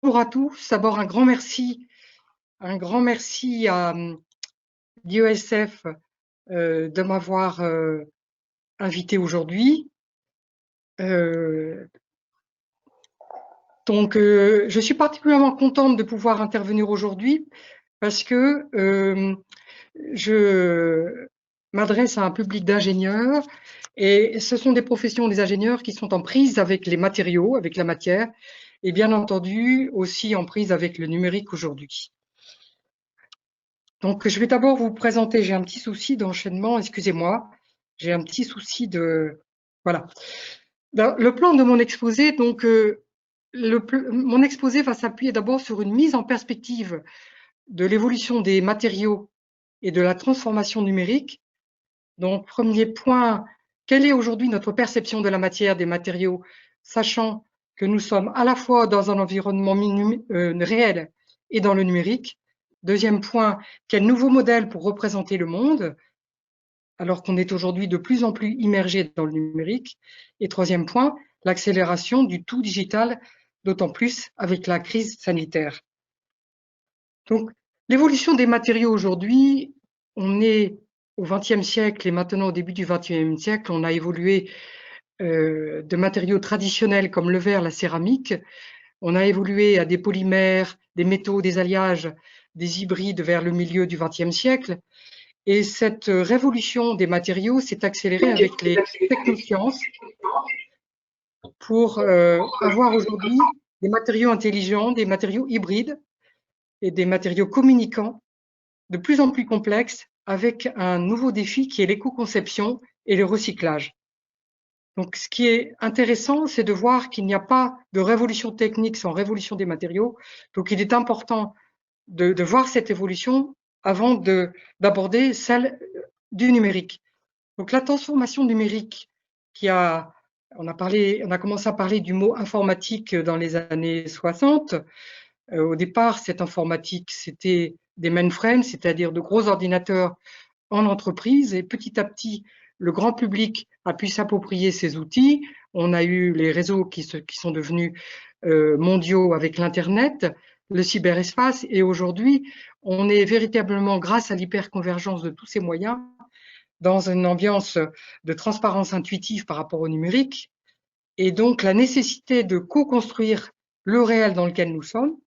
Bonjour à tous. D'abord, un grand merci à l'IESF de m'avoir invité aujourd'hui. Je suis particulièrement contente de pouvoir intervenir aujourd'hui parce que je m'adresse à un public d'ingénieurs et ce sont des professions des ingénieurs qui sont en prise avec les matériaux, avec la matière et bien entendu aussi en prise avec le numérique aujourd'hui. Donc, je vais d'abord vous présenter, j'ai un petit souci d'enchaînement, excusez-moi, j'ai un petit souci de… Voilà. Le plan de mon exposé, donc, mon exposé va s'appuyer d'abord sur une mise en perspective de l'évolution des matériaux et de la transformation numérique. Donc, premier point, quelle est aujourd'hui notre perception de la matière, des matériaux, sachant que nous sommes à la fois dans un environnement réel et dans le numérique. Deuxième point, quel nouveau modèle pour représenter le monde, alors qu'on est aujourd'hui de plus en plus immergé dans le numérique. Et troisième point, l'accélération du tout digital, d'autant plus avec la crise sanitaire. Donc, l'évolution des matériaux aujourd'hui, on est au XXe siècle et maintenant au début du XXIe siècle, on a évolué de matériaux traditionnels comme le verre, la céramique, on a évolué à des polymères, des métaux, des alliages, des hybrides vers le milieu du XXe siècle. Et cette révolution des matériaux s'est accélérée avec les technosciences pour avoir aujourd'hui des matériaux intelligents, des matériaux hybrides et des matériaux communicants de plus en plus complexes avec un nouveau défi qui est l'éco-conception et le recyclage. Donc, ce qui est intéressant, c'est de voir qu'il n'y a pas de révolution technique sans révolution des matériaux. Donc, il est important de voir cette évolution avant d'aborder celle du numérique. Donc, la transformation numérique on a commencé à parler du mot informatique dans les années 60. Au départ, cette informatique, c'était des mainframes, c'est-à-dire de gros ordinateurs en entreprise, et petit à petit, le grand public a pu s'approprier ces outils. On a eu les réseaux qui sont devenus mondiaux avec l'Internet, le cyberespace, et aujourd'hui, on est véritablement, grâce à l'hyperconvergence de tous ces moyens, dans une ambiance de transparence intuitive par rapport au numérique, et donc la nécessité de co-construire le réel dans lequel nous sommes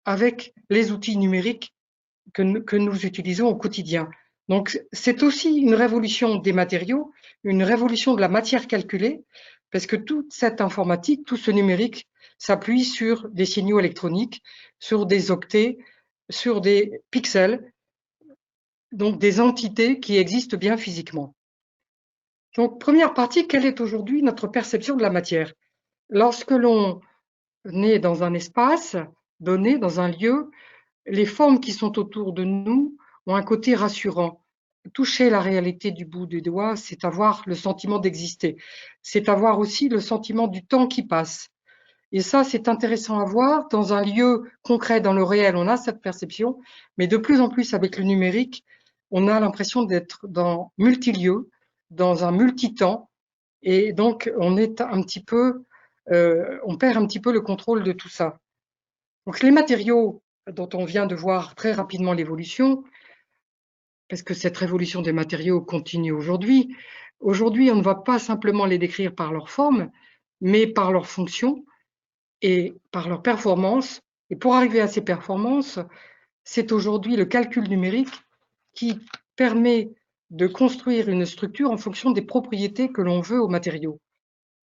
avec les outils numériques que nous utilisons au quotidien. Donc, c'est aussi une révolution des matériaux, une révolution de la matière calculée, parce que toute cette informatique, tout ce numérique s'appuie sur des signaux électroniques, sur des octets, sur des pixels, donc des entités qui existent bien physiquement. Donc, première partie, quelle est aujourd'hui notre perception de la matière? Lorsque l'on est dans un espace donné, dans un lieu, les formes qui sont autour de nous ont un côté rassurant. Toucher la réalité du bout du doigt, c'est avoir le sentiment d'exister. C'est avoir aussi le sentiment du temps qui passe. Et ça, c'est intéressant à voir. Dans un lieu concret, dans le réel, on a cette perception, mais de plus en plus avec le numérique, on a l'impression d'être dans multilieux, dans un multitemps, et donc on est un petit peu, on perd un petit peu le contrôle de tout ça. Donc les matériaux dont on vient de voir très rapidement l'évolution, parce que cette révolution des matériaux continue aujourd'hui. Aujourd'hui, on ne va pas simplement les décrire par leur forme, mais par leur fonction et par leur performance. Et pour arriver à ces performances, c'est aujourd'hui le calcul numérique qui permet de construire une structure en fonction des propriétés que l'on veut aux matériaux.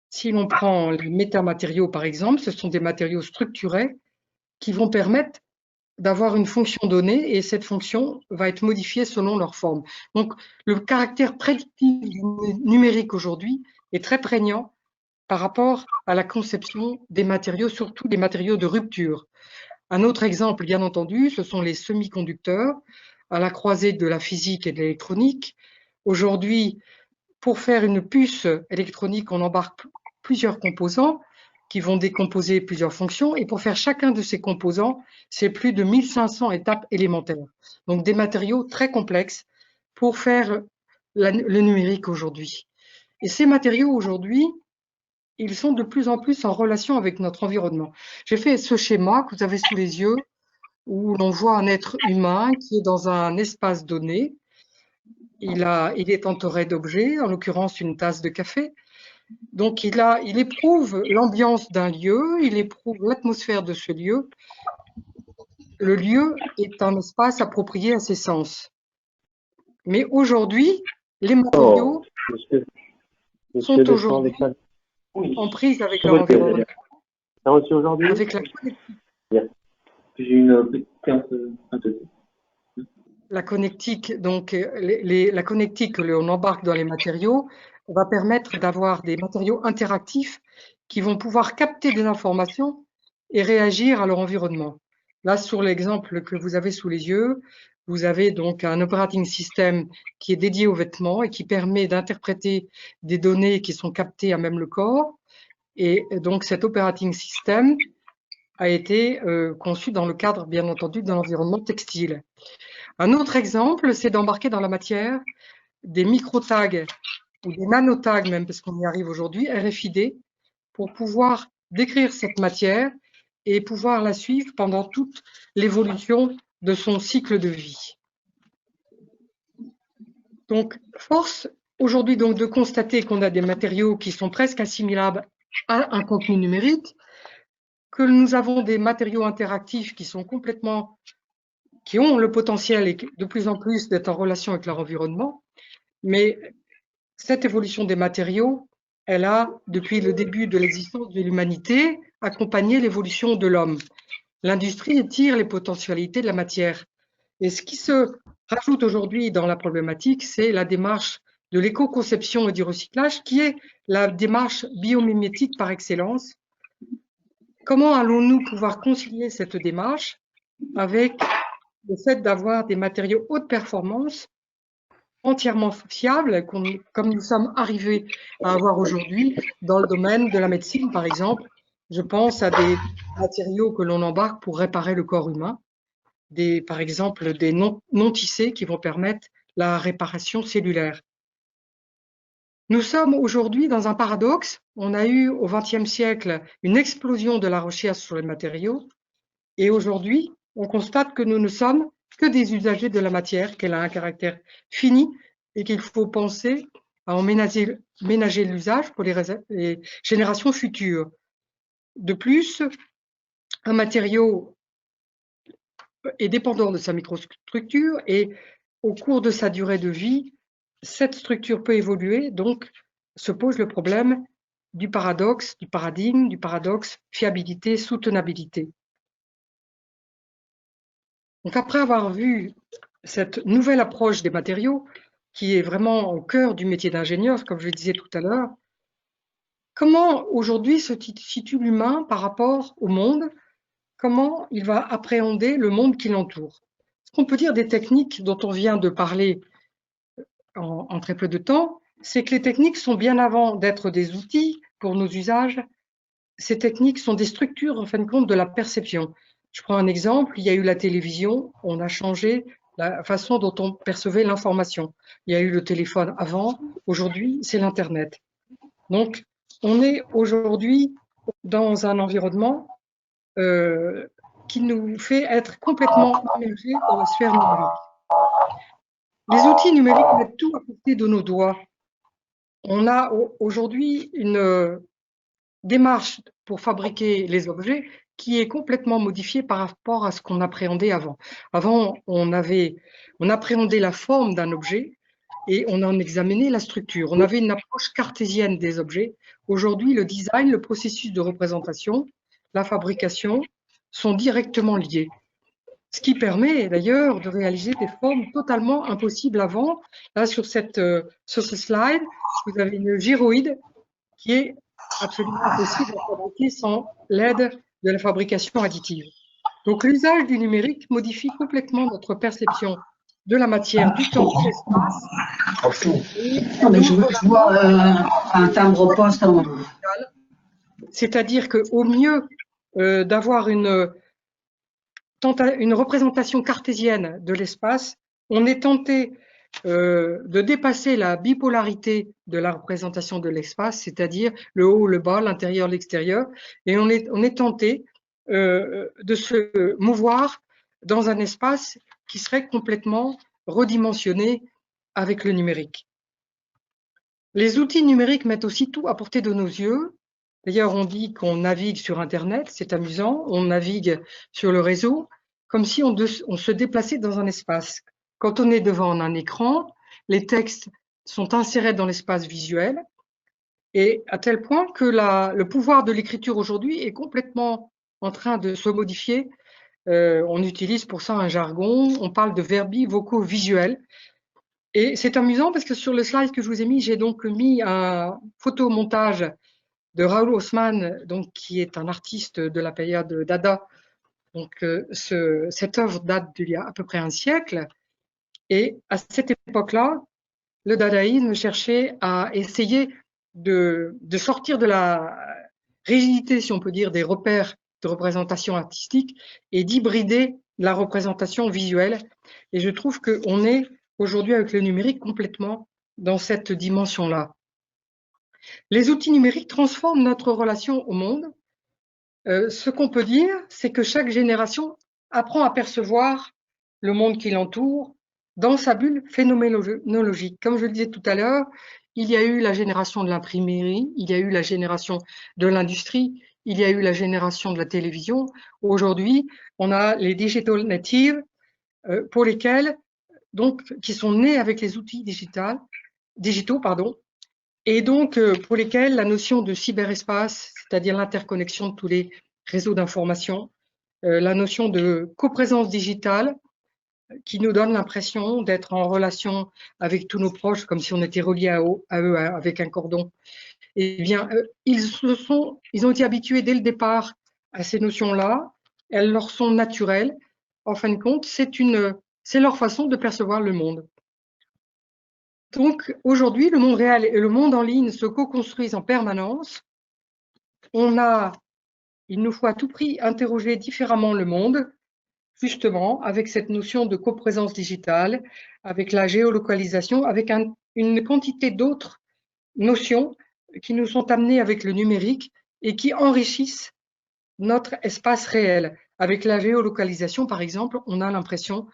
Si l'on prend les métamatériaux, par exemple, ce sont des matériaux structurés qui vont permettre d'avoir une fonction donnée et cette fonction va être modifiée selon leur forme. Donc, le caractère prédictif du numérique aujourd'hui est très prégnant par rapport à la conception des matériaux, surtout des matériaux de rupture. Un autre exemple, bien entendu, ce sont les semi-conducteurs à la croisée de la physique et de l'électronique. Aujourd'hui, pour faire une puce électronique, on embarque plusieurs composants qui vont décomposer plusieurs fonctions. Et pour faire chacun de ces composants, c'est plus de 1500 étapes élémentaires. Donc des matériaux très complexes pour faire le numérique aujourd'hui. Et ces matériaux aujourd'hui, ils sont de plus en plus en relation avec notre environnement. J'ai fait ce schéma que vous avez sous les yeux, où l'on voit un être humain qui est dans un espace donné. Il est entouré d'objets, en l'occurrence une tasse de café. Donc il éprouve l'ambiance d'un lieu, il éprouve l'atmosphère de ce lieu. Le lieu est un espace approprié à ses sens. Mais aujourd'hui, les matériaux Oh, monsieur sont Deschamps, aujourd'hui l'école. en prise avec Sur leur votre environnement, t'as reçu aujourd'hui? avec Bien. J'ai une petite un peu. la connectique. Donc, la connectique que l'on embarque dans les matériaux va permettre d'avoir des matériaux interactifs qui vont pouvoir capter des informations et réagir à leur environnement. Là, sur l'exemple que vous avez sous les yeux, vous avez donc un operating system qui est dédié aux vêtements et qui permet d'interpréter des données qui sont captées à même le corps. Et donc, cet operating system a été conçu dans le cadre, bien entendu, d'un environnement textile. Un autre exemple, c'est d'embarquer dans la matière des micro-tags ou des nano-tags même, parce qu'on y arrive aujourd'hui, RFID, pour pouvoir décrire cette matière et pouvoir la suivre pendant toute l'évolution de son cycle de vie. Donc, force aujourd'hui donc de constater qu'on a des matériaux qui sont presque assimilables à un contenu numérique, que nous avons des matériaux interactifs qui ont le potentiel et de plus en plus d'être en relation avec leur environnement, mais cette évolution des matériaux, elle a, depuis le début de l'existence de l'humanité, accompagné l'évolution de l'homme. L'industrie étire les potentialités de la matière. Et ce qui se rajoute aujourd'hui dans la problématique, c'est la démarche de l'éco-conception et du recyclage, qui est la démarche biomimétique par excellence. Comment allons-nous pouvoir concilier cette démarche avec le fait d'avoir des matériaux haute performance entièrement fiables, comme nous sommes arrivés à avoir aujourd'hui dans le domaine de la médecine, par exemple. Je pense à des matériaux que l'on embarque pour réparer le corps humain, par exemple des non-tissés qui vont permettre la réparation cellulaire. Nous sommes aujourd'hui dans un paradoxe. On a eu au XXe siècle une explosion de la recherche sur les matériaux et aujourd'hui, on constate que nous ne sommes que des usagers de la matière, qu'elle a un caractère fini et qu'il faut penser à en ménager l'usage pour les générations futures. De plus, un matériau est dépendant de sa microstructure et au cours de sa durée de vie, cette structure peut évoluer, donc se pose le problème du paradoxe, du paradigme, du paradoxe fiabilité, soutenabilité. Donc après avoir vu cette nouvelle approche des matériaux, qui est vraiment au cœur du métier d'ingénieur, comme je le disais tout à l'heure, comment aujourd'hui se situe l'humain par rapport au monde? Comment il va appréhender le monde qui l'entoure? Ce qu'on peut dire des techniques dont on vient de parler en très peu de temps, c'est que les techniques sont bien avant d'être des outils pour nos usages. Ces techniques sont des structures, en fin de compte, de la perception. Je prends un exemple, il y a eu la télévision, on a changé la façon dont on percevait l'information. Il y a eu le téléphone avant, aujourd'hui, c'est l'Internet. Donc, on est aujourd'hui dans un environnement qui nous fait être complètement immergés dans la sphère numérique. Les outils numériques mettent tout à portée de nos doigts. On a aujourd'hui une démarche pour fabriquer les objets qui est complètement modifiée par rapport à ce qu'on appréhendait avant. Avant, on appréhendait la forme d'un objet et on en examinait la structure. On avait une approche cartésienne des objets. Aujourd'hui, le design, le processus de représentation, la fabrication sont directement liés. Ce qui permet d'ailleurs de réaliser des formes totalement impossibles avant. Là, sur ce slide, vous avez une gyroïde qui est absolument impossible à fabriquer sans l'aide de la fabrication additive. Donc l'usage du numérique modifie complètement notre perception de la matière, du temps, de l'espace. Non, mais je vois un timbre-poste. C'est-à-dire qu'au mieux d'avoir une représentation cartésienne de l'espace, on est tenté de dépasser la bipolarité de la représentation de l'espace, c'est-à-dire le haut, le bas, l'intérieur, l'extérieur, et on est tenté de se mouvoir dans un espace qui serait complètement redimensionné avec le numérique. Les outils numériques mettent aussi tout à portée de nos yeux. D'ailleurs, on dit qu'on navigue sur Internet, c'est amusant, on navigue sur le réseau, comme si on se déplaçait dans un espace. Quand on est devant un écran, les textes sont insérés dans l'espace visuel, et à tel point que le pouvoir de l'écriture aujourd'hui est complètement en train de se modifier. On utilise pour ça un jargon, on parle de verbis vocaux visuels. Et c'est amusant parce que sur le slide que je vous ai mis, j'ai donc mis un photomontage de Raoul Haussmann, donc, qui est un artiste de la période Dada. Donc, cette œuvre date d'il y a à peu près un siècle. Et à cette époque-là, le dadaïsme cherchait à essayer de sortir de la rigidité, si on peut dire, des repères de représentation artistique et d'hybrider la représentation visuelle. Et je trouve qu'on est aujourd'hui avec le numérique complètement dans cette dimension-là. Les outils numériques transforment notre relation au monde. Ce qu'on peut dire, c'est que chaque génération apprend à percevoir le monde qui l'entoure dans sa bulle phénoménologique. Comme je le disais tout à l'heure, il y a eu la génération de l'imprimerie, il y a eu la génération de l'industrie, il y a eu la génération de la télévision. Aujourd'hui, on a les digital natives pour lesquels, donc, qui sont nés avec les outils digitaux, et donc pour lesquels la notion de cyberespace, c'est-à-dire l'interconnexion de tous les réseaux d'information, la notion de coprésence digitale, qui nous donne l'impression d'être en relation avec tous nos proches, comme si on était relié à eux avec un cordon. Eh bien, ils ont été habitués dès le départ à ces notions-là. Elles leur sont naturelles. En fin de compte, c'est leur façon de percevoir le monde. Donc, aujourd'hui, le monde réel et le monde en ligne se co-construisent en permanence. Il nous faut à tout prix interroger différemment le monde, justement, avec cette notion de coprésence digitale, avec la géolocalisation, avec une quantité d'autres notions qui nous sont amenées avec le numérique et qui enrichissent notre espace réel. Avec la géolocalisation, par exemple, on a l'impression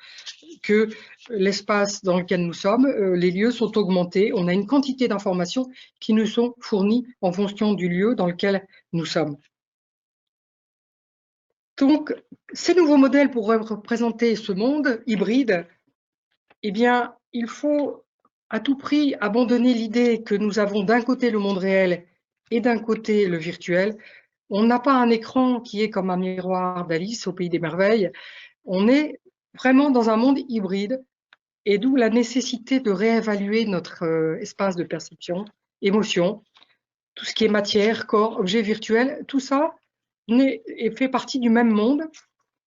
que l'espace dans lequel nous sommes, les lieux sont augmentés. On a une quantité d'informations qui nous sont fournies en fonction du lieu dans lequel nous sommes. Donc, ces nouveaux modèles pour représenter ce monde hybride, eh bien, il faut à tout prix abandonner l'idée que nous avons d'un côté le monde réel et d'un côté le virtuel. On n'a pas un écran qui est comme un miroir d'Alice au Pays des Merveilles. On est vraiment dans un monde hybride, et d'où la nécessité de réévaluer notre espace de perception, émotion, tout ce qui est matière, corps, objet virtuel, tout ça fait partie du même monde.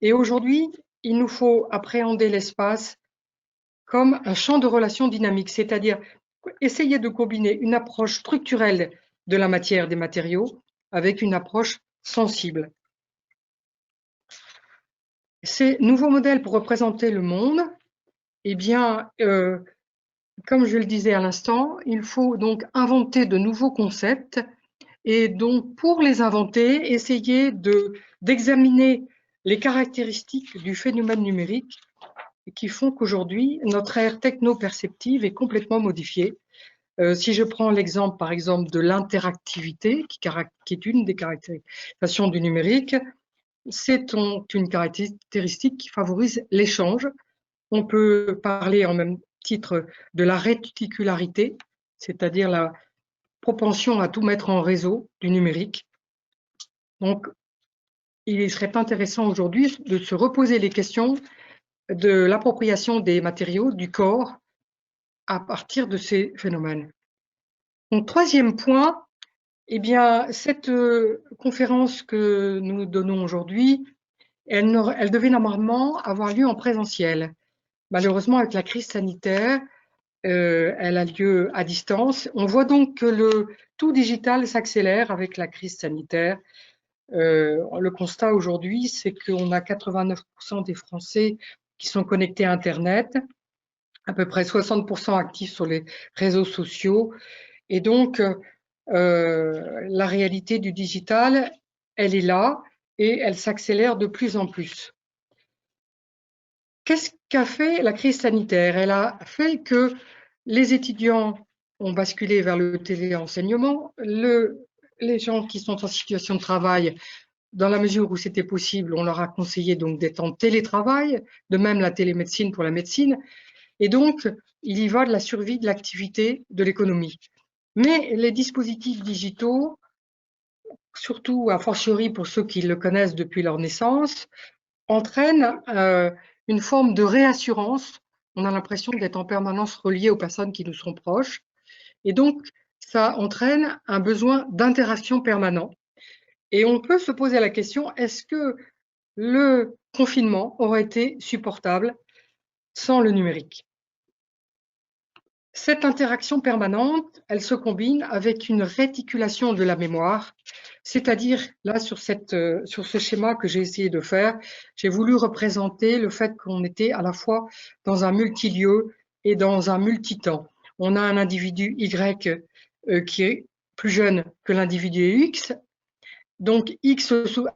Et aujourd'hui, il nous faut appréhender l'espace comme un champ de relations dynamiques, c'est-à-dire essayer de combiner une approche structurelle de la matière, des matériaux, avec une approche sensible. Ces nouveaux modèles pour représenter le monde, eh bien, comme je le disais à l'instant, il faut donc inventer de nouveaux concepts et donc pour les inventer, essayer d'examiner les caractéristiques du phénomène numérique qui font qu'aujourd'hui, notre ère techno-perceptive est complètement modifiée. Si je prends l'exemple, par exemple, de l'interactivité, qui est une des caractéristiques du numérique, c'est une caractéristique qui favorise l'échange. On peut parler en même titre de la réticularité, c'est-à-dire la propension à tout mettre en réseau du numérique. Donc, il serait intéressant aujourd'hui de se reposer les questions de l'appropriation des matériaux, du corps, à partir de ces phénomènes. Donc, troisième point, eh bien, cette conférence que nous donnons aujourd'hui, elle devait normalement avoir lieu en présentiel. Malheureusement, avec la crise sanitaire, elle a lieu à distance. On voit donc que le tout digital s'accélère avec la crise sanitaire. Le constat aujourd'hui, c'est qu'on a 89% des Français qui sont connectés à Internet, à peu près 60% actifs sur les réseaux sociaux. Et donc, la réalité du digital, elle est là et elle s'accélère de plus en plus. Qu'est-ce qu'a fait la crise sanitaire? Elle a fait que les étudiants ont basculé vers le téléenseignement, les gens qui sont en situation de travail, dans la mesure où c'était possible, on leur a conseillé donc d'être en télétravail, de même la télémédecine pour la médecine, et donc il y va de la survie de l'activité de l'économie. Mais les dispositifs digitaux, surtout a fortiori pour ceux qui le connaissent depuis leur naissance, entraînent une forme de réassurance. On a l'impression d'être en permanence relié aux personnes qui nous sont proches. Et donc, ça entraîne un besoin d'interaction permanent. Et on peut se poser la question, est-ce que le confinement aurait été supportable sans le numérique? Cette interaction permanente, elle se combine avec une réticulation de la mémoire, c'est-à-dire là sur ce schéma que j'ai essayé de faire, j'ai voulu représenter le fait qu'on était à la fois dans un multilieu et dans un multitemps. On a un individu Y qui est plus jeune que l'individu X, donc X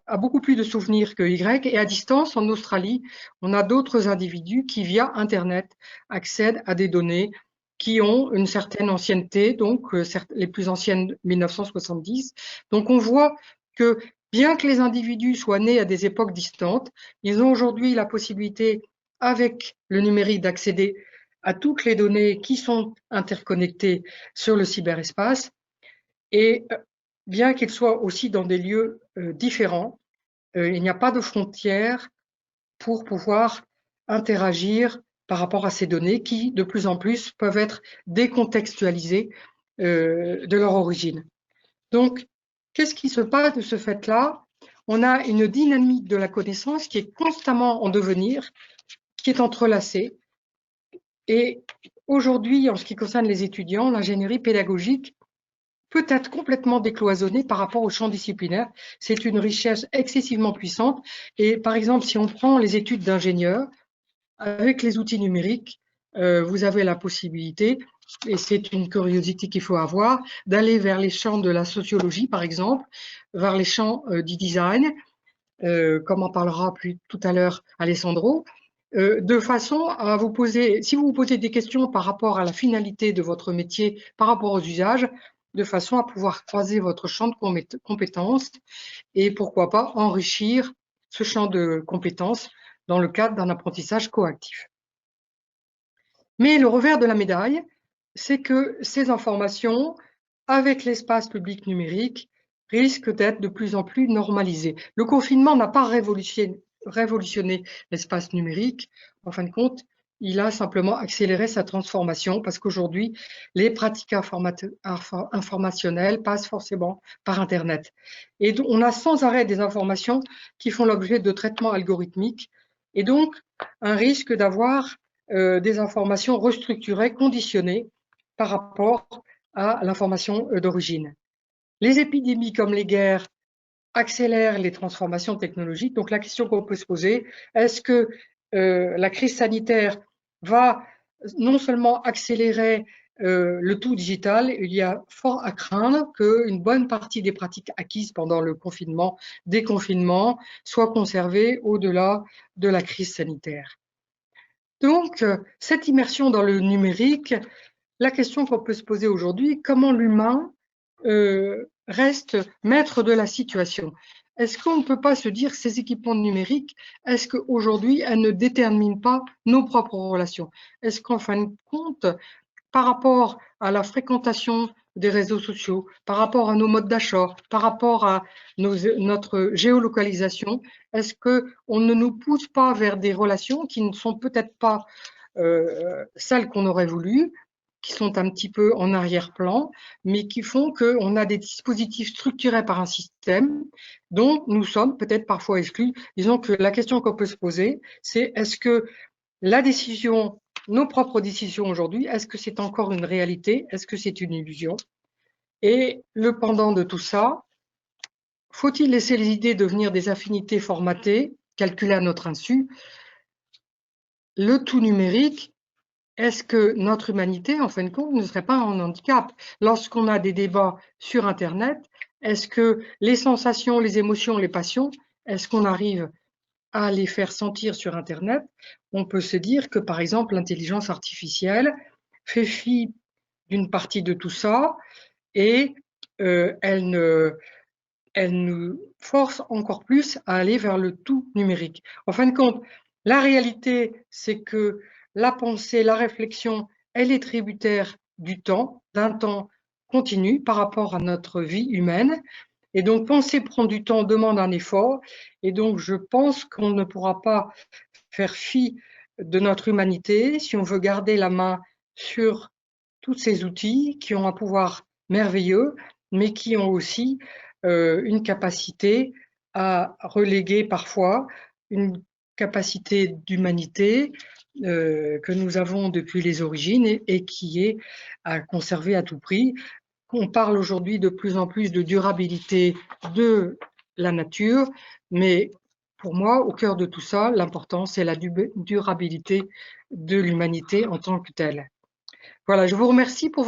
a beaucoup plus de souvenirs que Y, et à distance, en Australie, on a d'autres individus qui, via Internet, accèdent à des données qui ont une certaine ancienneté, donc les plus anciennes 1970. Donc on voit que bien que les individus soient nés à des époques distantes, ils ont aujourd'hui la possibilité, avec le numérique, d'accéder à toutes les données qui sont interconnectées sur le cyberespace. Et bien qu'ils soient aussi dans des lieux différents, il n'y a pas de frontières pour pouvoir interagir par rapport à ces données qui, de plus en plus, peuvent être décontextualisées de leur origine. Donc, qu'est-ce qui se passe de ce fait-là? On a une dynamique de la connaissance qui est constamment en devenir, qui est entrelacée. Et aujourd'hui, en ce qui concerne les étudiants, l'ingénierie pédagogique peut être complètement décloisonnée par rapport au champ disciplinaire. C'est une richesse excessivement puissante. Et par exemple, si on prend les études d'ingénieurs, avec les outils numériques, vous avez la possibilité, et c'est une curiosité qu'il faut avoir, d'aller vers les champs de la sociologie, par exemple, vers les champs du design, comme en parlera tout à l'heure Alessandro, de façon à vous poser, si vous vous posez des questions par rapport à la finalité de votre métier, par rapport aux usages, de façon à pouvoir croiser votre champ de compétences et pourquoi pas enrichir ce champ de compétences dans le cadre d'un apprentissage coactif. Mais le revers de la médaille, c'est que ces informations, avec l'espace public numérique, risquent d'être de plus en plus normalisées. Le confinement n'a pas révolutionné l'espace numérique. En fin de compte, il a simplement accéléré sa transformation parce qu'aujourd'hui, les pratiques informationnelles passent forcément par Internet. Et on a sans arrêt des informations qui font l'objet de traitements algorithmiques et donc un risque d'avoir des informations restructurées, conditionnées par rapport à l'information d'origine. Les épidémies comme les guerres accélèrent les transformations technologiques. Donc la question qu'on peut se poser, est-ce que la crise sanitaire va non seulement accélérer le tout digital, il y a fort à craindre qu'une bonne partie des pratiques acquises pendant le confinement, déconfinement, soient conservées au-delà de la crise sanitaire. Donc, cette immersion dans le numérique, la question qu'on peut se poser aujourd'hui, comment l'humain reste maître de la situation? Est-ce qu'on ne peut pas se dire que ces équipements numériques, est-ce qu'aujourd'hui, elles ne déterminent pas nos propres relations? Est-ce qu'en fin de compte, par rapport à la fréquentation des réseaux sociaux, par rapport à nos modes d'achat, par rapport à notre géolocalisation, est-ce qu'on ne nous pousse pas vers des relations qui ne sont peut-être pas celles qu'on aurait voulu, qui sont un petit peu en arrière-plan, mais qui font qu'on a des dispositifs structurés par un système dont nous sommes peut-être parfois exclus. Disons que la question qu'on peut se poser, c'est est-ce que la décision, nos propres décisions aujourd'hui, est-ce que c'est encore une réalité? Est-ce que c'est une illusion? Et le pendant de tout ça, faut-il laisser les idées devenir des affinités formatées, calculées à notre insu? Le tout numérique est-ce que notre humanité, en fin de compte, ne serait pas en handicap? Lorsqu'on a des débats sur Internet, est-ce que les sensations, les émotions, les passions, est-ce qu'on arrive à les faire sentir sur Internet? On peut se dire que, par exemple, l'intelligence artificielle fait fi d'une partie de tout ça et elle nous force encore plus à aller vers le tout numérique. En fin de compte, la réalité, c'est que la pensée, la réflexion, elle est tributaire du temps, d'un temps continu par rapport à notre vie humaine. Et donc, penser prend du temps, demande un effort. Et donc, je pense qu'on ne pourra pas faire fi de notre humanité si on veut garder la main sur tous ces outils qui ont un pouvoir merveilleux, mais qui ont aussi une capacité à reléguer parfois une capacité d'humanité que nous avons depuis les origines et qui est à conserver à tout prix. On parle aujourd'hui de plus en plus de durabilité de la nature, mais pour moi, au cœur de tout ça, l'important, c'est la durabilité de l'humanité en tant que telle. Voilà, je vous remercie pour